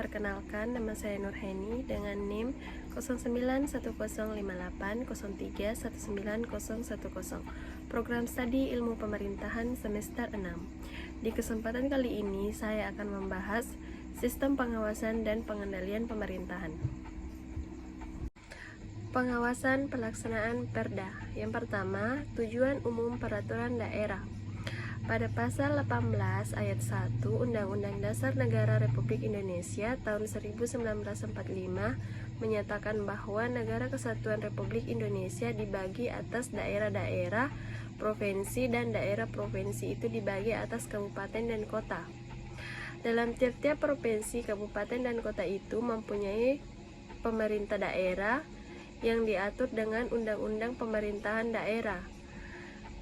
Perkenalkan, nama saya Nurheni dengan NIM 091558031910. Program Studi Ilmu Pemerintahan semester 6. Di kesempatan kali ini saya akan membahas sistem pengawasan dan pengendalian pemerintahan. Pengawasan pelaksanaan Perda. Yang pertama, tujuan umum peraturan daerah. Pada pasal 18 ayat 1 Undang-Undang Dasar Negara Republik Indonesia tahun 1945 menyatakan bahwa Negara Kesatuan Republik Indonesia dibagi atas daerah-daerah, provinsi, dan daerah provinsi itu dibagi atas kabupaten dan kota. Dalam tiap-tiap provinsi, kabupaten, dan kota itu mempunyai pemerintah daerah yang diatur dengan Undang-Undang Pemerintahan Daerah.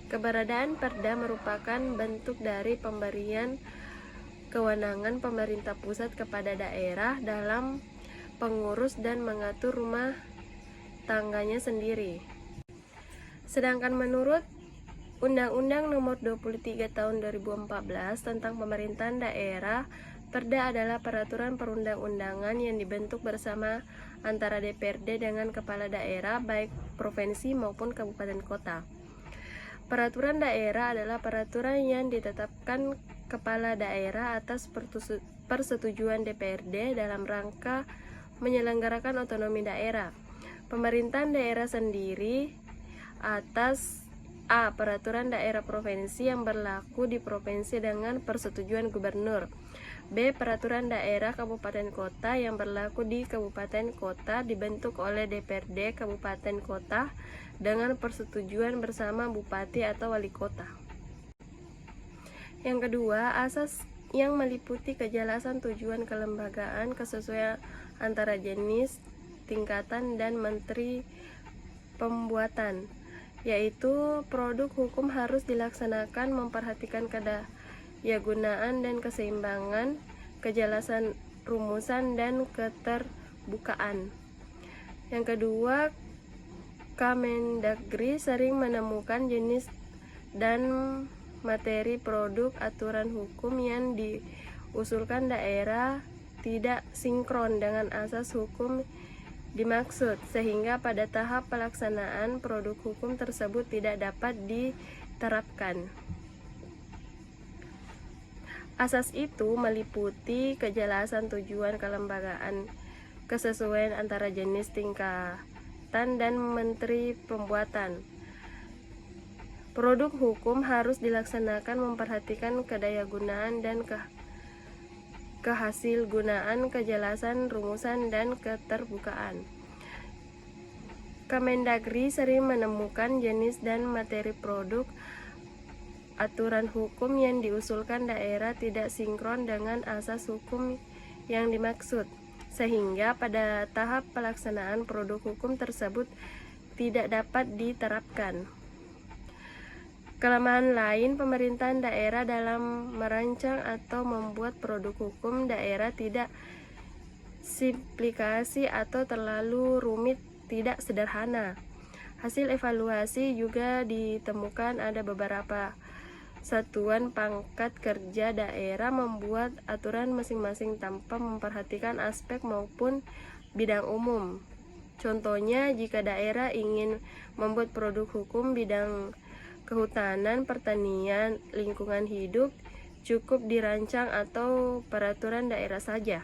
Keberadaan Perda merupakan bentuk dari pemberian kewenangan pemerintah pusat kepada daerah dalam pengurus dan mengatur rumah tangganya sendiri. Sedangkan menurut Undang-Undang Nomor 23 Tahun 2014 tentang Pemerintahan Daerah, Perda adalah peraturan perundang-undangan yang dibentuk bersama antara DPRD dengan kepala daerah baik provinsi maupun kabupaten kota. Peraturan daerah adalah peraturan yang ditetapkan kepala daerah atas persetujuan DPRD dalam rangka menyelenggarakan otonomi daerah. Pemerintahan daerah sendiri atas A. Peraturan daerah provinsi yang berlaku di provinsi dengan persetujuan gubernur. B. Peraturan daerah kabupaten kota yang berlaku di kabupaten kota dibentuk oleh DPRD kabupaten kota dengan persetujuan bersama bupati atau wali kota. Yang kedua, asas yang meliputi kejelasan tujuan kelembagaan, kesesuaian antara jenis, tingkatan, dan menteri pembuatan, yaitu produk hukum harus dilaksanakan memperhatikan kedayagunaan dan keseimbangan, kejelasan rumusan, dan keterbukaan. Yang kedua, Kemendagri sering menemukan jenis dan materi produk aturan hukum yang diusulkan daerah tidak sinkron dengan asas hukum dimaksud, sehingga pada tahap pelaksanaan produk hukum tersebut tidak dapat diterapkan. Asas itu meliputi kejelasan tujuan kelembagaan, kesesuaian antara jenis, tingkatan, dan menteri pembuatan. Produk hukum harus dilaksanakan memperhatikan kedayagunaan dan kehasilgunaan, kejelasan rumusan, dan keterbukaan. Kemendagri sering menemukan jenis dan materi produk aturan hukum yang diusulkan daerah tidak sinkron dengan asas hukum yang dimaksud, sehingga pada tahap pelaksanaan produk hukum tersebut tidak dapat diterapkan. Kelemahan lain pemerintahan daerah dalam merancang atau membuat produk hukum daerah tidak simplifikasi atau terlalu rumit, tidak sederhana. Hasil evaluasi juga ditemukan ada beberapa satuan pangkat kerja daerah membuat aturan masing-masing tanpa memperhatikan aspek maupun bidang umum. Contohnya, jika daerah ingin membuat produk hukum bidang kehutanan, pertanian, lingkungan hidup, cukup dirancang atau peraturan daerah saja.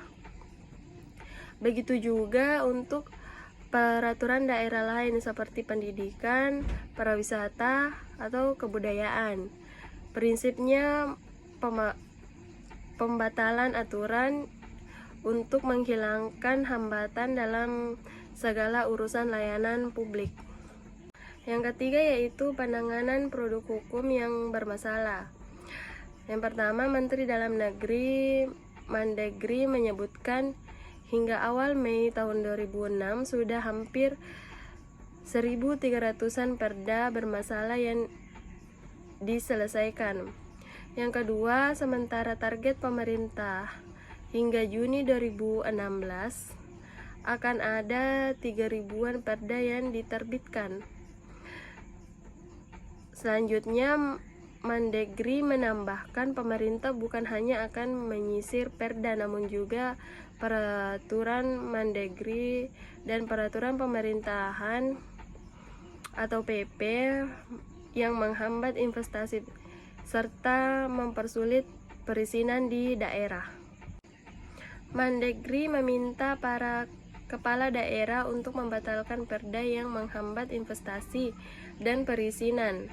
Begitu juga untuk peraturan daerah lain seperti pendidikan, pariwisata, atau kebudayaan. Prinsipnya pembatalan aturan untuk menghilangkan hambatan dalam segala urusan layanan publik. Yang ketiga yaitu penanganan produk hukum yang bermasalah. Yang pertama, Menteri Dalam Negeri Mendagri menyebutkan hingga awal Mei tahun 2006 sudah hampir 1.300-an perda bermasalah yang diselesaikan. Yang kedua, sementara target pemerintah hingga Juni 2016 akan ada 3.000-an perda yang diterbitkan. Selanjutnya, Mendagri menambahkan pemerintah bukan hanya akan menyisir Perda namun juga peraturan Mendagri dan peraturan pemerintahan atau PP yang menghambat investasi serta mempersulit perizinan di daerah. Mendagri meminta para kepala daerah untuk membatalkan perda yang menghambat investasi dan perizinan,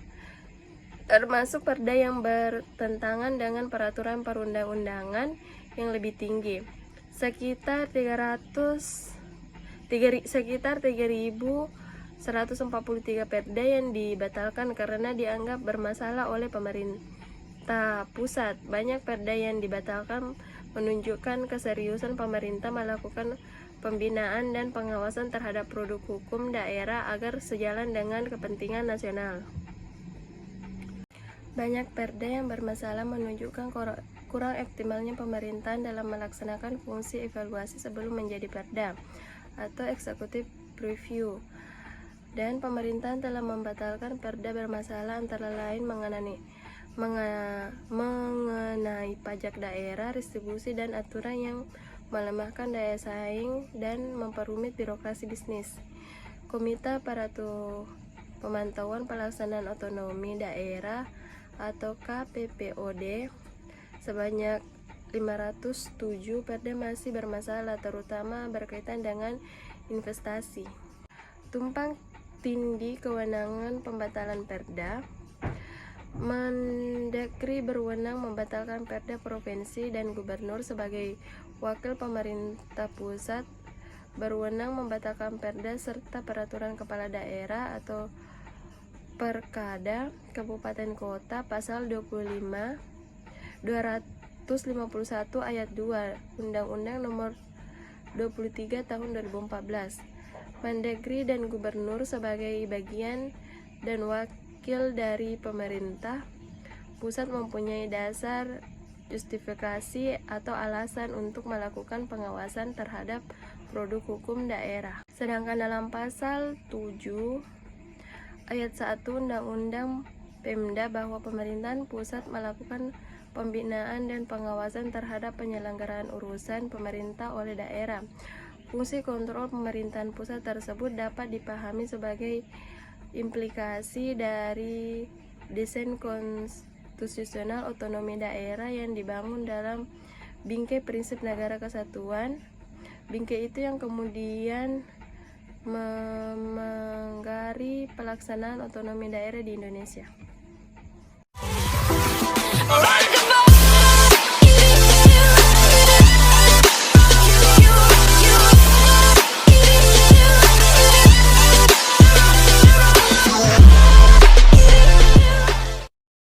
termasuk perda yang bertentangan dengan peraturan perundang-undangan yang lebih tinggi. Sekitar 3.143 perda yang dibatalkan karena dianggap bermasalah oleh pemerintah pusat. Banyak perda yang dibatalkan menunjukkan keseriusan pemerintah melakukan pembinaan dan pengawasan terhadap produk hukum daerah agar sejalan dengan kepentingan nasional. Banyak perda yang bermasalah menunjukkan kurang optimalnya pemerintahan dalam melaksanakan fungsi evaluasi sebelum menjadi perda atau executive review. Dan pemerintahan telah membatalkan perda bermasalah antara lain mengenai pajak daerah, distribusi dan aturan yang melemahkan daya saing dan memperumit birokrasi bisnis. Komite Pemantauan Pelaksanaan Otonomi Daerah atau KPPOD sebanyak 507 perda masih bermasalah, terutama berkaitan dengan investasi. Tumpang tindih kewenangan pembatalan perda. Mendagri berwenang membatalkan perda provinsi dan gubernur sebagai wakil pemerintah pusat berwenang membatalkan perda serta peraturan kepala daerah atau Perkada Kabupaten Kota pasal 251 ayat 2 Undang-Undang Nomor 23 Tahun 2014. Mendagri dan gubernur sebagai bagian dan wakil dari pemerintah pusat mempunyai dasar justifikasi atau alasan untuk melakukan pengawasan terhadap produk hukum daerah. Sedangkan dalam pasal 7 ayat 1 Undang-Undang Pemda bahwa pemerintahan pusat melakukan pembinaan dan pengawasan terhadap penyelenggaraan urusan pemerintah oleh daerah. Fungsi kontrol pemerintahan pusat tersebut dapat dipahami sebagai implikasi dari desain konstitusional otonomi daerah yang dibangun dalam bingkai prinsip negara kesatuan. Bingkai itu yang kemudian memengari pelaksanaan otonomi daerah di Indonesia.